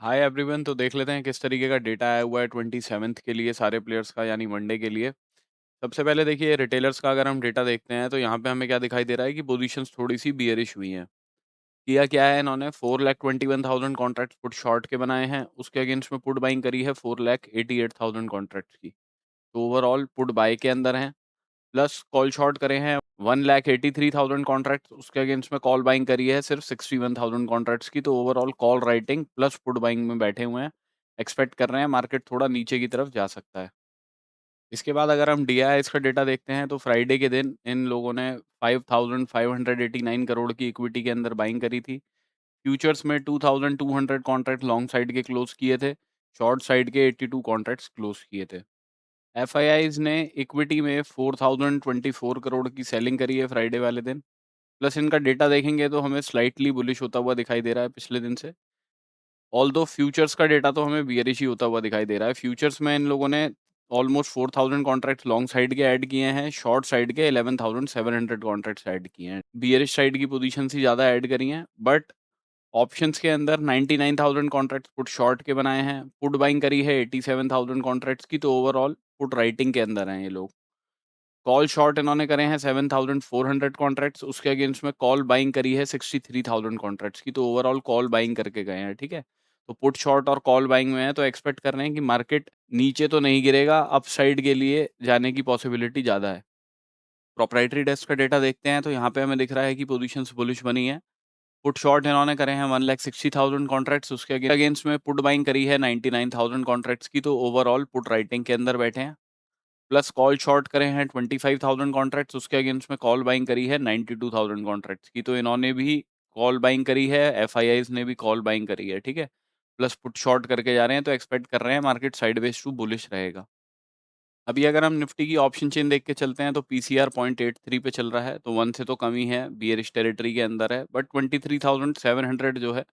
Hi everyone. तो देख लेते हैं किस तरीके का डेटा आया हुआ है 27th के लिए सारे प्लेयर्स का, यानी मंडे के लिए। सबसे पहले देखिए रिटेलर्स का अगर हम डेटा देखते हैं तो यहाँ पे हमें क्या दिखाई दे रहा है कि पोजीशंस थोड़ी सी बियरिश हुई हैं। किया क्या है, इन्होंने 4,21,000 कॉन्ट्रैक्ट पुट शॉर्ट के बनाए हैं, उसके अगेंस्ट में पुट बाइंग करी है 4,88,000 कॉन्ट्रैक्ट की। तो ओवरऑल पुट बाय के अंदर हैं। प्लस कॉल शॉर्ट करे हैं 1,83,000 कॉन्ट्रैक्ट, उसके अगेंस्ट में कॉल बाइंग करी है सिर्फ 61,000 कॉन्ट्रैक्ट्स की। तो overall call writing plus put buying में बैठे हुए हैं। एक्सपेक्ट कर रहे हैं मार्केट थोड़ा नीचे की तरफ जा सकता है। इसके बाद अगर हम डीआईएस का डेटा देखते हैं तो फ्राइडे के दिन इन लोगों ने 5,589 करोड़ की इक्विटी के अंदर बाइंग करी थी। फ्यूचर्स में 2,200 कॉन्ट्रैक्ट लॉन्ग साइड के क्लोज किए थे, शॉर्ट साइड के 82 कॉन्ट्रैक्ट्स क्लोज किए थे। एफआईआईज ने इक्विटी में 4,024 करोड़ की सेलिंग करी है फ्राइडे वाले दिन। प्लस इनका डेटा देखेंगे तो हमें स्लाइटली बुलिश होता हुआ दिखाई दे रहा है पिछले दिन से। ऑल्दो फ्यूचर्स का डेटा तो हमें बियरिश ही होता हुआ दिखाई दे रहा है। फ्यूचर्स में इन लोगों ने ऑलमोस्ट 4,000 कॉन्ट्रैक्ट लॉन्ग साइड के ऐड किए हैं, शॉर्ट साइड के 11,700 कॉन्ट्रैक्ट्स ऐड किए हैं। बियरिश साइड की पोजीशन ही ज़्यादा ऐड करी हैं, बट ऑप्शंस के अंदर 99,000 कॉन्ट्रैक्ट्स पुट शॉर्ट के बनाए हैं, पुट बाइंग करी है 87,000 कॉन्ट्रैक्ट्स की। तो ओवरऑल पुट राइटिंग के अंदर हैं ये लोग। कॉल शॉर्ट इन्होंने करे हैं 7,400 कॉन्ट्रैक्ट्स, उसके अगेंस्ट में कॉल बाइंग करी है 63,000 कॉन्ट्रैक्ट्स की। तो ओवरऑल कॉल बाइंग करके गए हैं, ठीक है। तो पुट शॉर्ट और कॉल बाइंग में है, तो एक्सपेक्ट कर रहे हैं कि मार्केट नीचे तो नहीं गिरेगा, अपसाइड के लिए जाने की पॉसिबिलिटी ज़्यादा है। प्रोप्राइटरी डेस्क का डेटा देखते हैं तो यहाँ पे हमें दिख रहा है कि पोजीशंस बुलिश बनी है। पुट शॉर्ट इन्होंने करे हैं 1,60,000 कॉन्ट्रैक्ट्स, उसके अगेंस्ट में पुट बाइंग करी है 99,000 कॉन्ट्रैक्ट्स की। तो ओवरऑल पुट राइटिंग के अंदर बैठे हैं। प्लस कॉल शॉर्ट करे हैं 25,000 कॉन्ट्रैक्ट्स, उसके अगेंस्ट में कॉल बाइंग करी है 92,000 कॉन्ट्रैक्ट्स की। तो इन्होंने भी कॉल बाइंग करी है, एफआईआईज ने भी कॉल बाइंग करी है, ठीक है। प्लस पुट शॉर्ट करके जा रहे हैं, तो एक्सपेक्ट कर रहे हैं मार्केट साइडवेज टू बुलिश रहेगा। अभी अगर हम निफ्टी की ऑप्शन चेन देख के चलते हैं तो पीसीआर 0.83 पे चल रहा है, तो 1 से तो कम ही है, बियरिश टेरिटरी के अंदर है। बट 23,700 जो है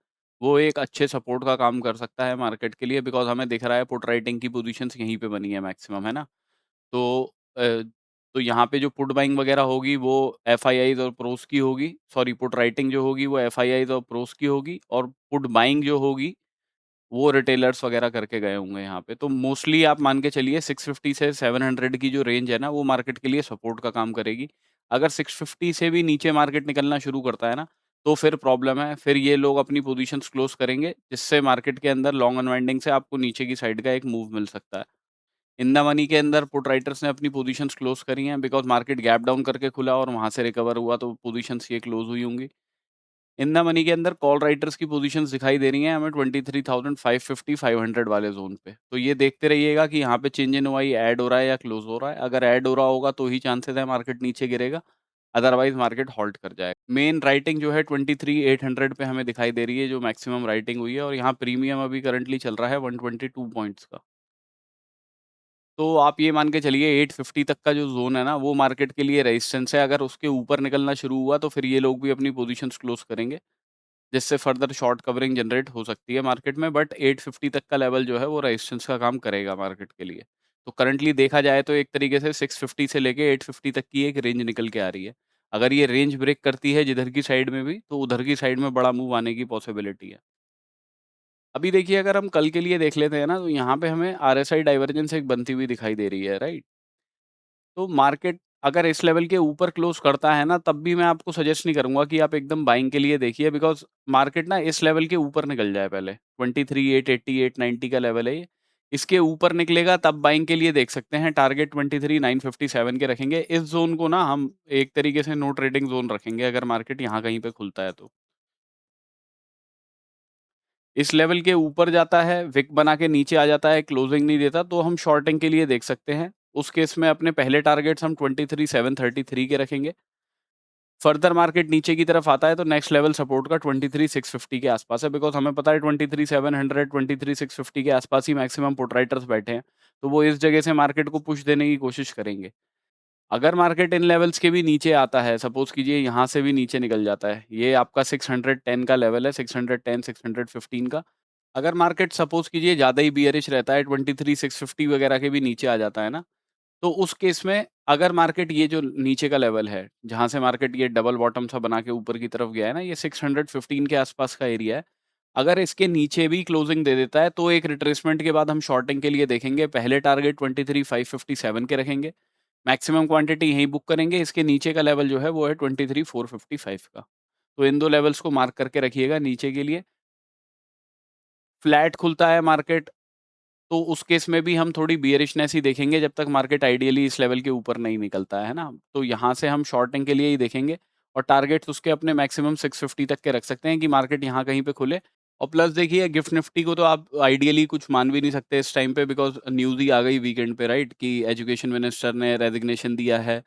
वो एक अच्छे सपोर्ट का काम कर सकता है मार्केट के लिए, बिकॉज हमें दिख रहा है पुट राइटिंग की पोजीशंस यहीं पे बनी है मैक्सिमम, है ना। तो अ, तो यहाँ पे जो पुट बाइंग वगैरह होगी वो एफआईआईज और प्रोस की होगी, सॉरी पुट राइटिंग जो होगी वो एफआईआईज और प्रोस की होगी, और पुट बाइंग जो होगी वो रिटेलर्स वगैरह करके गए होंगे यहाँ पे। तो मोस्टली आप मान के चलिए 650 से 700 की जो रेंज है ना, वो मार्केट के लिए सपोर्ट का काम करेगी। अगर 650 से भी नीचे मार्केट निकलना शुरू करता है ना, तो फिर प्रॉब्लम है। फिर ये लोग अपनी पोजीशंस क्लोज करेंगे, जिससे मार्केट के अंदर लॉन्ग अनवाइंडिंग से आपको नीचे की साइड का एक मूव मिल सकता है। इन द मनी के अंदर पुट राइटर्स ने अपनी पोजीशंस क्लोज करी हैं, बिकॉज़ मार्केट गैप डाउन करके खुला और वहाँ से रिकवर हुआ, तो पोजीशंस ये क्लोज हुई होंगी। इन द मनी के अंदर कॉल राइटर्स की पोजीशंस दिखाई दे रही हैं हमें 23,550 500 वाले ज़ोन पे। तो ये देखते रहिएगा कि यहाँ पे चेंज इन ओआई ऐड हो रहा है या क्लोज़ हो रहा है। अगर ऐड हो रहा होगा तो ही चांसेस है मार्केट नीचे गिरेगा, अदरवाइज़ मार्केट हॉल्ट कर जाएगा। मेन राइटिंग जो है 23,800 पे हमें दिखाई दे रही है, जो मैक्सिमम राइटिंग हुई है, और यहाँ प्रीमियम अभी करंटली चल रहा है 122 पॉइंट्स का। तो आप ये मान के चलिए 850 तक का जो ज़ोन है ना, वो मार्केट के लिए रेजिस्टेंस है। अगर उसके ऊपर निकलना शुरू हुआ तो फिर ये लोग भी अपनी पोजीशंस क्लोज़ करेंगे, जिससे फर्दर शॉर्ट कवरिंग जनरेट हो सकती है मार्केट में। बट 850 तक का लेवल जो है वो रेजिस्टेंस का काम करेगा मार्केट के लिए। तो करंटली देखा जाए तो एक तरीके से 650 से लेके 850 तक की एक रेंज निकल के आ रही है। अगर ये रेंज ब्रेक करती है जिधर की साइड में भी, तो उधर की साइड में बड़ा मूव आने की पॉसिबिलिटी है। अभी देखिए अगर हम कल के लिए देख लेते हैं ना, तो यहाँ पे हमें आरएसआई डाइवर्जेंस एक बनती हुई दिखाई दे रही है, राइट? तो मार्केट अगर इस लेवल के ऊपर क्लोज करता है ना, तब भी मैं आपको सजेस्ट नहीं करूँगा कि आप एकदम बाइंग के लिए देखिए, बिकॉज़ मार्केट ना इस लेवल के ऊपर निकल जाए पहले। 23,880 890 का लेवल है ये। इसके ऊपर निकलेगा तब बाइंग के लिए देख सकते हैं। टारगेट 23,957 के रखेंगे। इस ज़ोन को ना हम एक तरीके से नो ट्रेडिंग ज़ोन रखेंगे, अगर मार्केट यहाँ कहीं पे खुलता है तो। इस लेवल के ऊपर जाता है, विक बना के नीचे आ जाता है, क्लोजिंग नहीं देता, तो हम शॉर्टिंग के लिए देख सकते हैं। उस केस में अपने पहले टारगेट्स हम 23,733 के रखेंगे। फर्दर मार्केट नीचे की तरफ आता है तो नेक्स्ट लेवल सपोर्ट का 23,650 के आसपास है, बिकॉज़ हमें पता है 23,700 23,650 के आसपास ही मैक्सिमम पुट राइटर्स बैठे हैं। तो वो इस जगह से मार्केट को पुश देने की कोशिश करेंगे। अगर मार्केट इन लेवल्स के भी नीचे आता है, सपोज़ कीजिए यहाँ से भी नीचे निकल जाता है, ये आपका 610 का लेवल है, 610 615 का। अगर मार्केट सपोज़ कीजिए ज़्यादा ही बियरिश रहता है, 23,650 वगैरह के भी नीचे आ जाता है ना, तो उस केस में अगर मार्केट ये जो नीचे का लेवल है, जहाँ से मार्केट ये डबल बॉटम सा बना के ऊपर की तरफ गया है ना, ये 615 के आसपास का एरिया है। अगर इसके नीचे भी क्लोजिंग दे देता है तो एक रिट्रेसमेंट के बाद हम शॉर्टिंग के लिए देखेंगे, पहले टारगेट 23,557 के रखेंगे, मैक्सिमम क्वांटिटी यहीं बुक करेंगे, इसके नीचे का लेवल जो है वो है 23,455 का। तो इन 2 लेवल्स को मार्क करके रखिएगा नीचे के लिए। फ्लैट खुलता है मार्केट, तो उस केस में भी हम थोड़ी बियरिशनेस ही देखेंगे जब तक मार्केट आइडियली इस लेवल के ऊपर नहीं निकलता है ना? तो यहाँ से हम शॉर्टिंग के लिए ही देखेंगे और टारगेट्स उसके अपने मैक्सिमम 650 तक के रख सकते हैं कि मार्केट यहाँ कहीं पे खुले। और प्लस देखिए गिफ्ट निफ्टी को तो आप आइडियली कुछ मान भी नहीं सकते इस टाइम पे, बिकॉज़ न्यूज़ ही आ गई वीकेंड पे, राइट? कि एजुकेशन मिनिस्टर ने रेजिग्नेशन दिया है।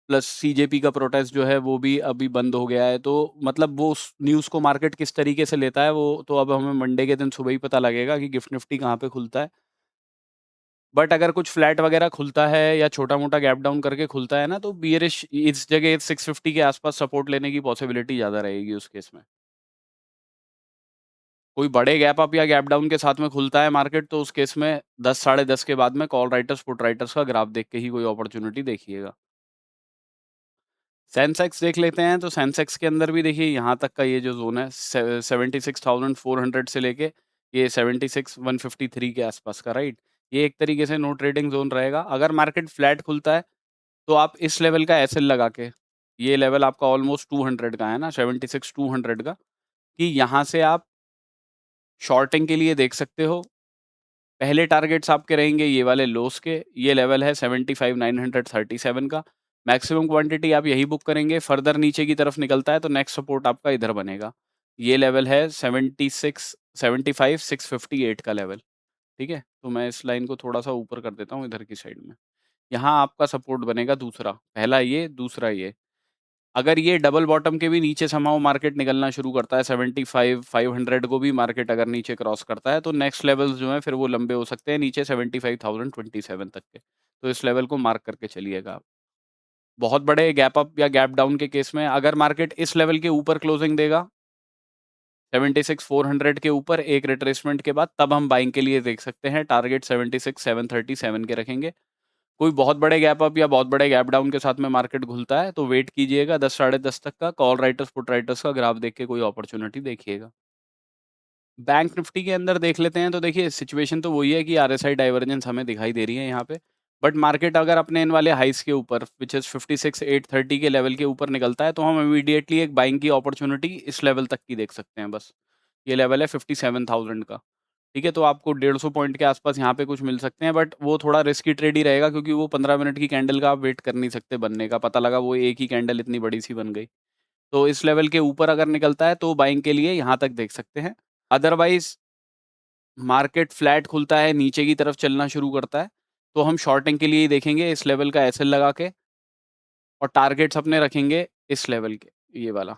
प्लस सीजेपी का प्रोटेस्ट जो है वो भी अभी बंद हो गया है। तो मतलब वो उस न्यूज़ को मार्केट किस तरीके से लेता है वो तो अब हमें मंडे के दिन सुबह ही पता लगेगा कि गिफ्ट निफ्टी कहाँ पे खुलता है। बट अगर कुछ फ्लैट वगैरह खुलता है या छोटा-मोटा गैप डाउन करके खुलता है ना, तो बियरिश इस जगह 650 के आसपास सपोर्ट लेने की पॉसिबिलिटी ज़्यादा रहेगी उस केस में। कोई बड़े गैप अप या गैप डाउन के साथ में खुलता है मार्केट, तो उस केस में 10 साढ़े 10 के बाद में कॉल राइटर्स, पुट राइटर्स का ग्राफ देख के ही कोई अपॉर्च्युनिटी देखिएगा। सेंसेक्स देख लेते हैं, तो सेंसेक्स के अंदर भी देखिए यहाँ तक का ये जो ज़ोन है 76,400 से लेके ये 76,153 के आसपास का, राइट? ये एक तरीके से नो ट्रेडिंग ज़ोन रहेगा। अगर मार्केट फ्लैट खुलता है, तो आप इस लेवल का एसएल लगा के, ये लेवल आपका ऑलमोस्ट 200 का है ना, 76,200 का, कि यहाँ से आप शॉर्टिंग के लिए देख सकते हो। पहले टारगेट्स आपके रहेंगे ये वाले लोस के, ये लेवल है 75,937 का। मैक्सिमम क्वांटिटी आप यही बुक करेंगे, फर्दर नीचे की तरफ निकलता है तो नेक्स्ट सपोर्ट आपका इधर बनेगा। ये लेवल है 76 75,658 का लेवल, ठीक है? तो मैं इस लाइन को थोड़ा-सा ऊपर कर देता हूँ इधर की साइड में। यहाँ आपका सपोर्ट बनेगा दूसरा, पहला ये, दूसरा ये। अगर ये डबल बॉटम के भी नीचे समहाउ मार्केट निकलना शुरू करता है 75 500 को भी मार्केट अगर नीचे क्रॉस करता है, तो नेक्स्ट लेवल्स जो हैं फिर वो लंबे हो सकते हैं नीचे 75,027 तक के। तो इस लेवल को मार्क करके चलिएगा आप। बहुत बड़े गैप अप या गैप डाउन के केस में अगर मार्केट इस लेवल के ऊपर क्लोजिंग देगा 76,400 के ऊपर एक रिट्रेसमेंट के बाद, तब हम बाइंग के लिए देख सकते हैं। टारगेट 76,737 के रखेंगे। कोई बहुत बड़े गैप अप या बहुत बड़े गैप डाउन के साथ में मार्केट घुलता है, तो वेट कीजिएगा 10 साढ़े 10 तक का, कॉल राइटर्स, पुट राइटर्स का ग्राफ देख के कोई अपॉर्च्युनिटी देखिएगा। बैंक निफ्टी के अंदर देख लेते हैं, तो देखिए सिचुएशन तो वही है कि आरएसआई डाइवर्जेंस हमें दिखाई दे रही है यहाँ पे। बट मार्केट अगर अपने इन वाले हाइस के ऊपर व्हिच इज़ 56,830 के लेवल के ऊपर निकलता है, तो हम इमीडिएटली एक बाइंग की अपॉर्च्युनिटी इस लेवल तक की देख सकते हैं बस। ये लेवल है 57,000 का। ठीक है, तो आपको 150 पॉइंट के आसपास यहाँ पे कुछ मिल सकते हैं, बट वो थोड़ा रिस्की ट्रेड ही रहेगा क्योंकि वो 15 मिनट की कैंडल का आप वेट कर नहीं सकते बनने का। पता लगा वो एक ही कैंडल इतनी बड़ी-सी बन गई। तो इस लेवल के ऊपर अगर निकलता है तो बाइंग के लिए यहाँ तक देख सकते हैं। अदरवाइज़ मार्केट फ्लैट खुलता है, नीचे की तरफ चलना शुरू करता है, तो हम शॉर्टिंग के लिए ही देखेंगे इस लेवल का एसएल लगा के और टारगेट्स अपने रखेंगे इस लेवल के, ये वाला।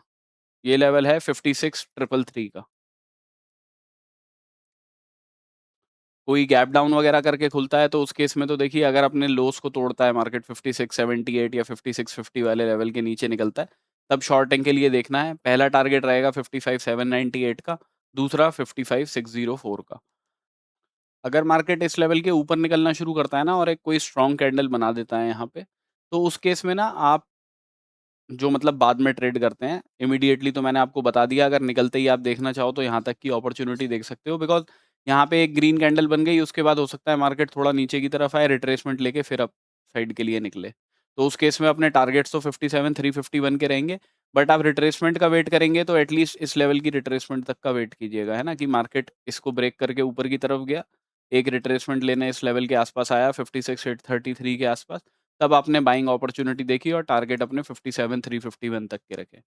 ये लेवल है 56,333 का। कोई गैप डाउन वगैरह करके खुलता है तो उस केस में तो देखिए अगर अपने लोस को तोड़ता है मार्केट 5678 या 5650 वाले लेवल के नीचे निकलता है, तब शॉर्टिंग के लिए देखना है। पहला टारगेट रहेगा 55,798 का, दूसरा 55,604 का। अगर मार्केट इस लेवल के ऊपर निकलना शुरू करता है ना और एक कोई स्ट्रॉन्ग कैंडल बना देता है यहाँ पे, तो उस केस में ना आप जो मतलब बाद में ट्रेड करते हैं, इमीडिएटली तो मैंने आपको बता दिया, अगर निकलते ही आप देखना चाहो तो यहाँ तक की अपॉर्च्युनिटी देख सकते हो, बिकॉज़ यहाँ पे एक ग्रीन कैंडल बन गई, उसके बाद हो सकता है मार्केट थोड़ा नीचे की तरफ आए, रिट्रेसमेंट लेके फिर अप साइड के लिए निकले। तो उस केस में अपने टारगेट्स तो 57,351 के रहेंगे, बट आप रिट्रेसमेंट का वेट करेंगे तो एटलीस्ट इस लेवल की रिट्रेसमेंट तक का वेट कीजिएगा, है ना? कि मार्केट इसको ब्रेक करके ऊपर की तरफ गया, एक रिट्रेसमेंट लेने इस लेवल के आसपास आया 56,833 के आसपास, तब आपने बाइंग अपॉर्च्युनिटी देखी और टारगेट अपने 57,351 तक के रखे।